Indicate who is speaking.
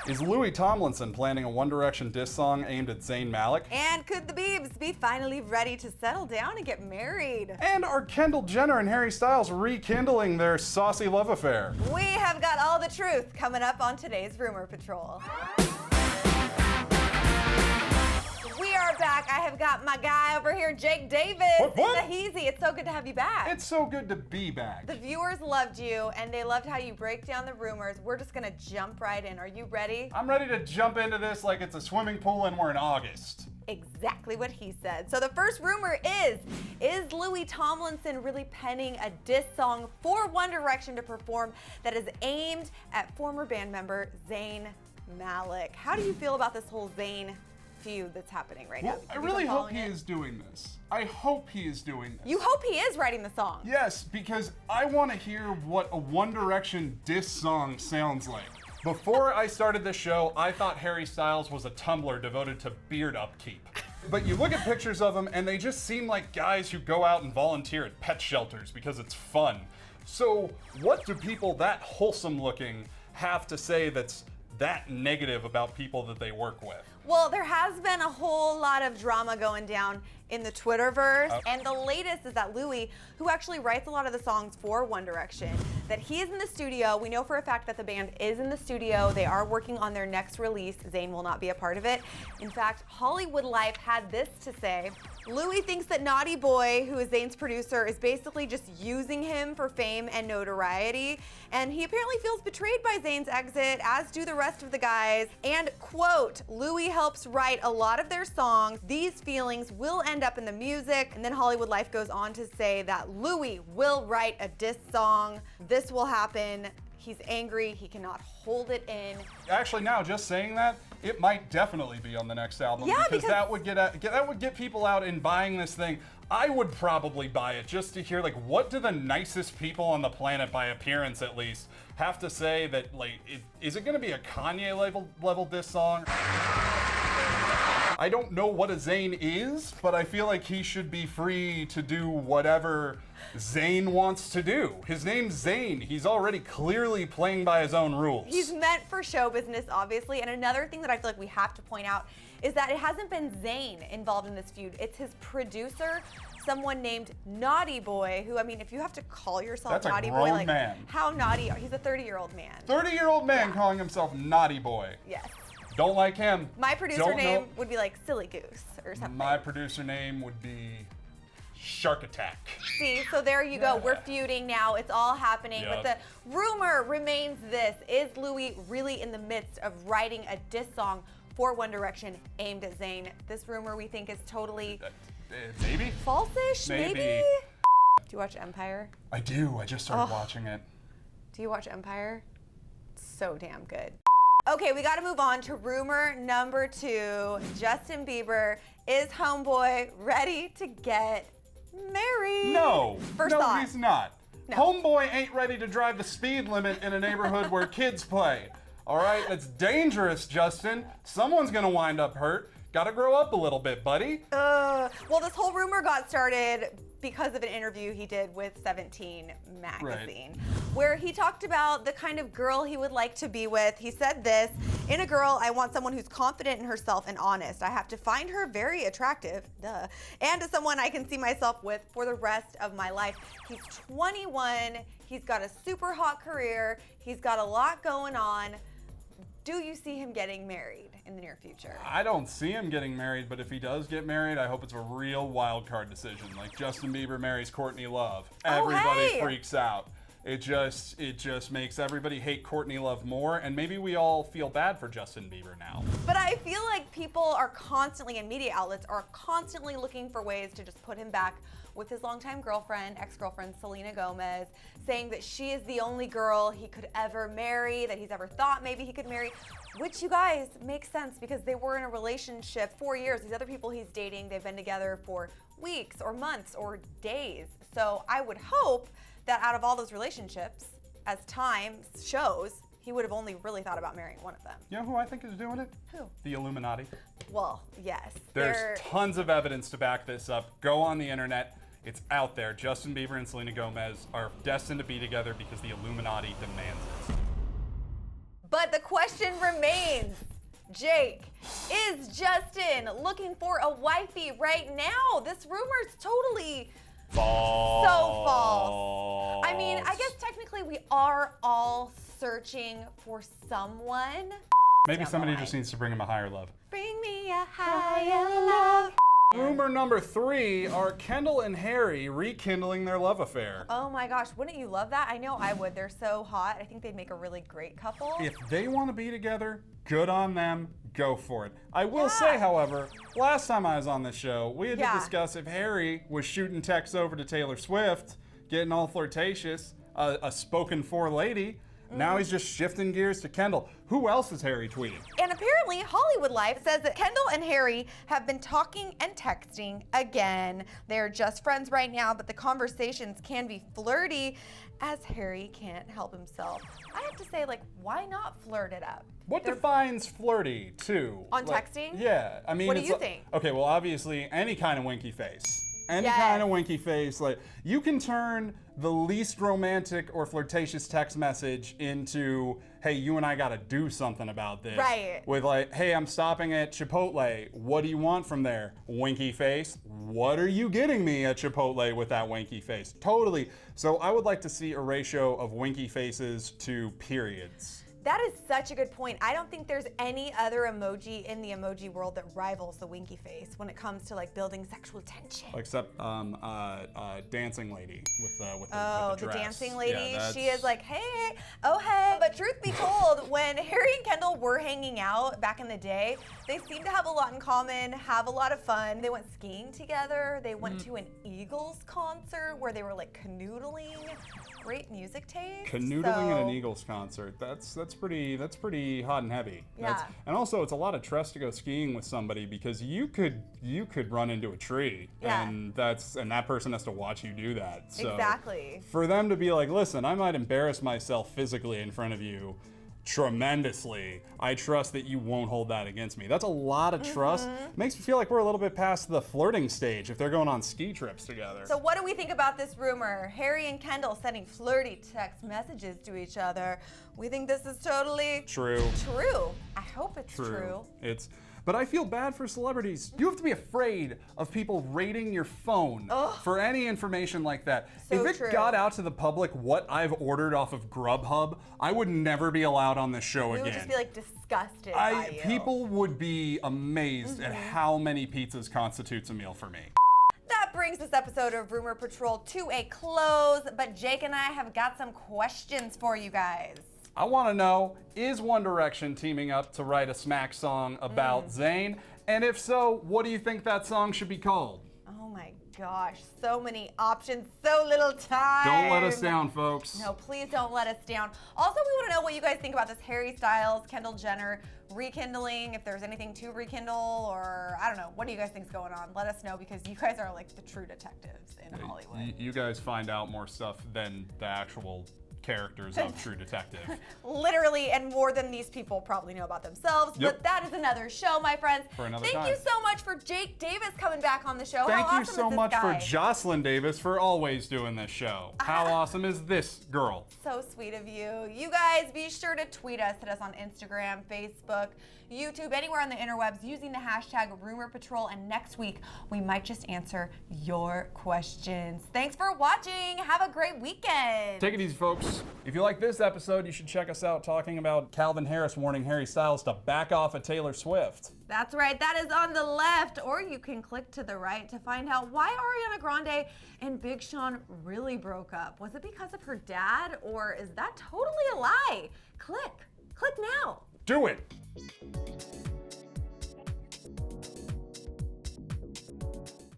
Speaker 1: Is Louis Tomlinson planning a One Direction diss song aimed at Zayn Malik?
Speaker 2: And could the Biebs be finally ready to settle down and get married?
Speaker 1: And are Kendall Jenner and Harry Styles rekindling their saucy love affair?
Speaker 2: We have got all the truth coming up on today's Rumor Patrol. We are back. I have got my guy over here, Jake Davis.
Speaker 1: What?
Speaker 2: In the Heezy. It's so good to have you back.
Speaker 1: It's so good to be back.
Speaker 2: The viewers loved you, and they loved how you break down the rumors. We're just gonna jump right in. Are you ready?
Speaker 1: I'm ready to jump into this like it's a swimming pool and we're in August.
Speaker 2: Exactly what he said. So the first rumor is Louis Tomlinson really penning a diss song for One Direction to perform that is aimed at former band member Zayn Malik? How do you feel about this whole Zayn feud that's happening right now?
Speaker 1: I really hope he is doing this. I hope he is doing this.
Speaker 2: You hope he is writing the song?
Speaker 1: Yes, because I want to hear what a One Direction diss song sounds like. Before I started this show, I thought Harry Styles was a Tumblr devoted to beard upkeep. But you look at pictures of them and they just seem like guys who go out and volunteer at pet shelters because it's fun. So what do people that wholesome looking have to say that's that negative about people that they work with?
Speaker 2: Well, there has been a whole lot of drama going down in the Twitterverse, and the latest is that Louis, who actually writes a lot of the songs for One Direction, that he is in the studio. We know for a fact that the band is in the studio. They are working on their next release. Zayn will not be a part of it. In fact, Hollywood Life had this to say. Louis thinks that Naughty Boy, who is Zayn's producer, is basically just using him for fame and notoriety, and he apparently feels betrayed by Zayn's exit, as do the rest of the guys. And quote, Louis helps write a lot of their songs. These feelings will end up in the music. And then Hollywood Life goes on to say that Louis will write a diss song. This will happen. He's angry, he cannot hold it in.
Speaker 1: Actually, now just saying that, it might definitely be on the next album,
Speaker 2: yeah,
Speaker 1: because that would get people out and buying this thing. I would probably buy it just to hear, like, what do the nicest people on the planet, by appearance at least, have to say that, like, is it going to be a Kanye level diss song? I don't know what a Zayn is, but I feel like he should be free to do whatever Zayn wants to do. His name's Zayn. He's already clearly playing by his own rules.
Speaker 2: He's meant for show business, obviously. And another thing that I feel like we have to point out is that it hasn't been Zayn involved in this feud. It's his producer, someone named Naughty Boy, who, I mean, if you have to call yourself
Speaker 1: That's
Speaker 2: Naughty
Speaker 1: a
Speaker 2: Boy,
Speaker 1: grown
Speaker 2: like,
Speaker 1: man.
Speaker 2: How naughty are you? He's a 30-year-old man.
Speaker 1: 30-year-old man
Speaker 2: Yeah.
Speaker 1: calling himself Naughty Boy.
Speaker 2: Yes.
Speaker 1: Don't like him.
Speaker 2: My producer name would be like Silly Goose or something.
Speaker 1: My producer name would be Shark Attack.
Speaker 2: See, so there you go. We're feuding now. It's all happening.
Speaker 1: Yep.
Speaker 2: But the rumor remains this. Is Louis really in the midst of writing a diss song for One Direction aimed at Zayn? This rumor we think is totally
Speaker 1: Maybe?
Speaker 2: falsish, maybe?
Speaker 1: Maybe.
Speaker 2: Do you watch Empire?
Speaker 1: I do. I just started watching it.
Speaker 2: Do you watch Empire? It's so damn good. Okay, we gotta move on to rumor number 2. Justin Bieber, is homeboy ready to get married?
Speaker 1: No.
Speaker 2: First
Speaker 1: no,
Speaker 2: thought.
Speaker 1: he's not.
Speaker 2: No.
Speaker 1: Homeboy ain't ready to drive the speed limit in a neighborhood where kids play. All right, that's dangerous, Justin. Someone's gonna wind up hurt. Gotta grow up a little bit, buddy.
Speaker 2: Well, this whole rumor got started because of an interview he did with 17 magazine, where he talked about the kind of girl he would like to be with. He said this, in a girl, I want someone who's confident in herself and honest. I have to find her very attractive, and someone I can see myself with for the rest of my life. He's 21, he's got a super hot career, he's got a lot going on. Do you see him getting married in the near future?
Speaker 1: I don't see him getting married, but if he does get married, I hope it's a real wild card decision. Like Justin Bieber marries Courtney Love. Everybody freaks out. It just makes everybody hate Courtney Love more, and maybe we all feel bad for Justin Bieber now.
Speaker 2: But I feel like people are constantly, and media outlets are constantly looking for ways to just put him back with his longtime girlfriend, ex-girlfriend, Selena Gomez, saying that she is the only girl he could ever marry, that he's ever thought maybe he could marry, which, you guys, makes sense because they were in a relationship 4 years. These other people he's dating, they've been together for weeks or months or days. So I would hope that out of all those relationships, as time shows, he would have only really thought about marrying one of them.
Speaker 1: You know who I think is doing it?
Speaker 2: Who?
Speaker 1: The Illuminati.
Speaker 2: Well, yes.
Speaker 1: There's tons of evidence to back this up. Go on the internet. It's out there. Justin Bieber and Selena Gomez are destined to be together because the Illuminati demands it.
Speaker 2: But the question remains, Jake, is Justin looking for a wifey right now? This rumor's totally
Speaker 1: false.
Speaker 2: So false. I mean, I guess technically we are all searching for someone.
Speaker 1: Maybe somebody just needs to bring him a higher love.
Speaker 2: Bring me a higher love.
Speaker 1: Rumor number 3, are Kendall and Harry rekindling their love affair?
Speaker 2: Oh my gosh, wouldn't you love that? I know I would. They're so hot. I think they'd make a really great couple.
Speaker 1: If they want to be together, good on them. Go for it. I will say, however, last time I was on this show, we had to discuss if Harry was shooting texts over to Taylor Swift, getting all flirtatious, a spoken for lady. Now he's just shifting gears to Kendall. Who else is Harry tweeting?
Speaker 2: And apparently, Hollywood Life says that Kendall and Harry have been talking and texting again. They're just friends right now, but the conversations can be flirty as Harry can't help himself. I have to say, like, why not flirt it up?
Speaker 1: What defines flirty, too?
Speaker 2: On texting?
Speaker 1: Yeah. I mean,
Speaker 2: what do you think?
Speaker 1: Okay, well, obviously, any kind of winky face. Any
Speaker 2: Yes.
Speaker 1: kind of winky face. Like, you can turn the least romantic or flirtatious text message into, hey, you and I gotta do something about this.
Speaker 2: Right.
Speaker 1: With like, hey, I'm stopping at Chipotle. What do you want from there? Winky face. What are you getting me at Chipotle with that winky face? Totally. So I would like to see a ratio of winky faces to periods.
Speaker 2: That is such a good point. I don't think there's any other emoji in the emoji world that rivals the winky face when it comes to like building sexual tension.
Speaker 1: Except dancing lady with the
Speaker 2: the
Speaker 1: dress.
Speaker 2: dancing lady.
Speaker 1: Yeah,
Speaker 2: she is like, hey, oh hey. But truth be told, when Harry and Kendall were hanging out back in the day, they seemed to have a lot in common, have a lot of fun. They went skiing together. They went to an Eagles concert where they were like canoodling. Great music taste.
Speaker 1: Canoodling at an Eagles concert. That's pretty hot and heavy.
Speaker 2: Yeah.
Speaker 1: And also it's a lot of trust to go skiing with somebody because you could run into a tree and that person has to watch you do that. So
Speaker 2: exactly.
Speaker 1: For them to be like, listen, I might embarrass myself physically in front of you tremendously. I trust that you won't hold that against me. That's a lot of trust. Makes me feel like we're a little bit past the flirting stage if they're going on ski trips together.
Speaker 2: So what do we think about this rumor? Harry and Kendall sending flirty text messages to each other. We think this is totally
Speaker 1: True.
Speaker 2: I hope it's true.
Speaker 1: But I feel bad for celebrities. You have to be afraid of people raiding your phone for any information like that.
Speaker 2: So
Speaker 1: if it
Speaker 2: true.
Speaker 1: got out to the public what I've ordered off of Grubhub, I would never be allowed on this show
Speaker 2: We
Speaker 1: again.
Speaker 2: would just be like disgusted by you.
Speaker 1: People would be amazed at how many pizzas constitutes a meal for me.
Speaker 2: That brings this episode of Rumor Patrol to a close, but Jake and I have got some questions for you guys.
Speaker 1: I want to know, is One Direction teaming up to write a smack song about Zayn? And if so, what do you think that song should be called?
Speaker 2: Oh my gosh, so many options, so little time.
Speaker 1: Don't let us down, folks.
Speaker 2: No, please don't let us down. Also, we want to know what you guys think about this Harry Styles, Kendall Jenner rekindling, if there's anything to rekindle, or I don't know. What do you guys think's going on? Let us know because you guys are like the true detectives in Hollywood.
Speaker 1: You guys find out more stuff than the actual characters of True Detective.
Speaker 2: Literally, and more than these people probably know about themselves.
Speaker 1: Yep.
Speaker 2: But that is another show, my friends.
Speaker 1: For another
Speaker 2: Thank
Speaker 1: time.
Speaker 2: you so much for Jake Davis coming back on the show.
Speaker 1: Thank
Speaker 2: How
Speaker 1: you
Speaker 2: awesome
Speaker 1: so
Speaker 2: is this
Speaker 1: much
Speaker 2: guy?
Speaker 1: for Jocelyn Davis for always doing this show. How awesome is this girl?
Speaker 2: So sweet of you. You guys be sure to tweet us. Hit us on Instagram, Facebook, YouTube, anywhere on the interwebs using the hashtag Rumor Patrol. And next week, we might just answer your questions. Thanks for watching. Have a great weekend.
Speaker 1: Take it easy, folks. If you like this episode, you should check us out talking about Calvin Harris warning Harry Styles to back off at Taylor Swift.
Speaker 2: That's right, that is on the left, or you can click to the right to find out why Ariana Grande and Big Sean really broke up. Was it because of her dad, or is that totally a lie? Click now.
Speaker 1: Do it.